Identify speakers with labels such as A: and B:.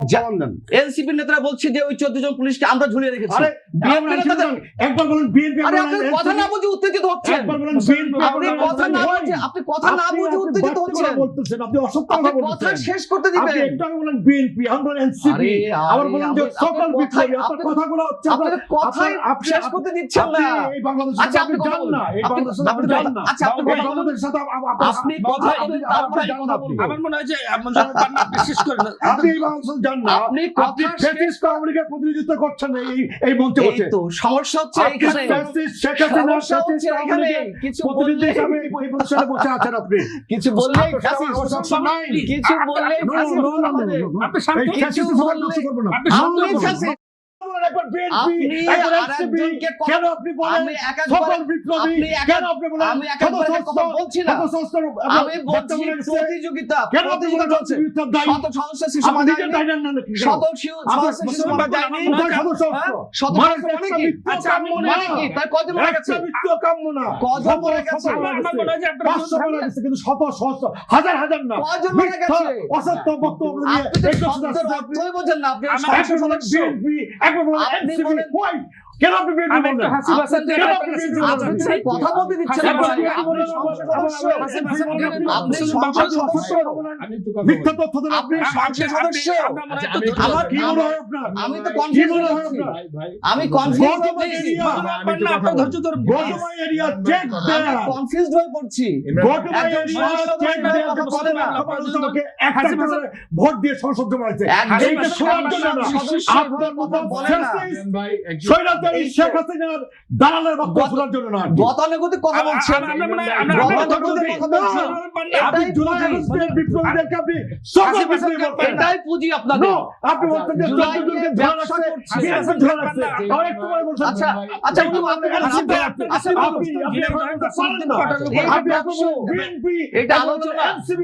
A: জবাব দেন।
B: এনসিপি নেতারা বলছে যে ওই 14 জন পুলিশকে আমরা ঝুলিয়ে রেখেছি।
A: আরে
B: বিএনপি নেতাদের
A: একবার বলেন বিএনপি,
B: আরে আপনি কথা না বুঝে উত্তেজিত হচ্ছেন।
A: একবার বলেন বিএনপি,
B: আপনি কথা না বুঝে উত্তেজিত হচ্ছেন।
A: বলতেছেন, আপনি অসত্য
B: আপনি
A: কথা
B: কথা
A: বলতেছেন।
B: শেষ করতে দিবেন।
A: আপনি একটু আগে বলেন বিএনপি, আমরা বলেন এনসিপি, আবার বলেন যে সকল বিপ্লবী। আপনার কথাগুলো হচ্ছে
B: আপনার কথাই শেষ করতে দিচ্ছেন না।
A: এই বাংলাদেশে
B: আচ্ছা
A: আপনি জান না, এই বাংলাদেশে আপনি জান না।
B: আচ্ছা আপনি
A: বাংলাদেশের সাথে
B: আপনি কথা বলেন, তারপরে আমি কথা বলবো।
C: আমার মনে হয় যে বিশেষ করে
A: আপনি এই বাংলাদেশে জান না,
B: আপনি
A: আপনি ফ্যাসিস্ট আমেরিকার প্রতিনিধিত্ব করছেন এই মঞ্চে বসে।
B: এই তো সমস্যা হচ্ছে এখানে,
A: ফ্যাসিস্ট শেখ হাসিনা
B: সমস্যা হচ্ছে এখানে। কিছু
A: প্রতিনিধি
B: বললে
A: হিসেবে এই প্রতিষ্ঠানে বসে আছেন আপনি।
B: কিছু বললেই
A: আপনার
B: ফ্যাসিস্ট,
A: সমস্যা নাই।
B: কিছু বললেই ফ্যাসিস্ট হবে।
C: আপনি শান্ত
A: এই
C: হন।
A: ফ্যাসিস্ট সহ্য করব না।
C: আপনি শান্ত
B: আপনি
C: হন।
B: ফ্যাসিস্ট।
A: একবার বিএনপি,
B: আপনি
A: একবার
B: আরেকজনকে
A: এনসিপি,
B: কথা-
A: কেন আপনি বলেন
B: আমি এক একবার-
A: সকল বিপ্লবী,
B: আপনি এক-
A: কেন আপনি বলেন
B: আমি এক একবার কথা বলছি না। আমি বলছি প্রতিযোগিতা,
A: কেন আপনি বলেন
B: চলছে।
A: বিপ্লব দায়ী?
B: শত সদস্য শিশু
A: আপনি নিজে
B: বাজায়নি,
A: দায়ী নেন না কেন?
B: শত সদস্য শিশু বাজায়নি,
A: কোথায় সদস্য?
B: হ্যাঁ? শত
A: মানে
B: সদস্য মানে কি?
A: আচ্ছা, আমি মনে
B: মানে কি? তার কয়জন মারা গেছে?
A: একটা মৃত্যু কাম্য না।
B: কজন মারা গেছে?
C: আমার মনে হয় যে আপনারা
A: 500 মারা গেছে, কিন্তু শত সহস্র হাজার হাজার না।
B: কজন মারা গেছে?
A: অসত্য বক্তব্য নিয়ে
B: আপনি তো
A: এই দেশে
B: শব্দের
A: আসছেন।
B: অর্থই বোঝেন না। আপনি
C: আমার
B: সদস্য
A: একবার বলেন
B: সদস্য।
A: বিএনপি, একবার বলেন
B: আপনি
A: এনসিপি,
B: বলেন-
A: why? কেন আপনি বিএনপি
C: আমি
A: বলেন?
C: একটা হাসি বাসান দিয়ে
A: কেন
C: আপনার
A: আপনি
C: কাছে
A: বিএনপি
C: জানতে
A: বলেন?
C: চাই।
B: কথা বলতে দিচ্ছেন না।
A: একবার
B: ভাই।
A: বিএনপি
B: আপনি
A: বলেন,
B: সংসদ
A: আবার
B: সদস্য।
A: হাসিন ভাই বলেন,
B: আপনি
A: আপনি
B: সংসদ
A: সংসদ
B: সদস্য।
A: বলেন, মিথ্যা তথ্য দেন আপনি।
B: সংসদ সদস্য।
A: আমার কি মনে হয় আপনার?
B: আমি তো
A: কি
B: কনফিউজ
A: মনে
B: হয়ে
A: হয়
B: যাচ্ছি।
A: আপনার?
B: আমি কনফিউজ হয়ে
A: গতবাই
B: পড়ছি।
A: এরিয়া,
C: আপনার ধৈর্য ধরুন।
A: গতবাই এরিয়া চেক দেন।
B: কনফিউজড হয়ে পড়ছি।
A: গতবাই
B: একজন
A: এরিয়া
B: সংসদ
A: চেক
B: মেম্বার
A: দেন।
B: কথা বলে না।
A: সমালোচনাকে একটা করে ভোট দিয়ে সংসদ জমা হয়েছে।
B: একজন
A: এইটা শোনার জন্য না।
B: সদস্য
A: আপনার মতো
B: কথা বলে না।
A: স্বৈরাচারী শেখ হাসিনার দালালের বক্তব্য শোনার জন্য না।
B: গতানুগতিক কথা বলছেন। গতানুগতিক কথা বলছেন।
A: আপনি
B: এটাই
A: জুলাই
B: পুঁজি।
A: আগস্টের বিপ্লবীদেরকে আপনি সকল বিপ্লবী বলতেন।
B: এটাই পুঁজি আপনাদের।
A: No, আপনি বলতেন যে
B: জুলাই
A: 14 জনকে
B: নিয়ে
A: ধরে
B: ব্যবসা
A: রাখছে,
B: করছে।
A: বিএনপি ধরে রাখছে। আর একটু পরে বলছেন,
B: আচ্ছা, আচ্ছা, আপনি বলতে পারেন,
A: আপনি
B: আপনি-
A: আপনি
B: আপনি বলুন।
A: আপনি আপনি এখন বলতে পারেন না।
B: এটা
A: আপনি এখন
B: ব্যবসা।
A: বিএনপি,
B: এটা
A: এখন
B: আলোচনা।
A: এনসিপি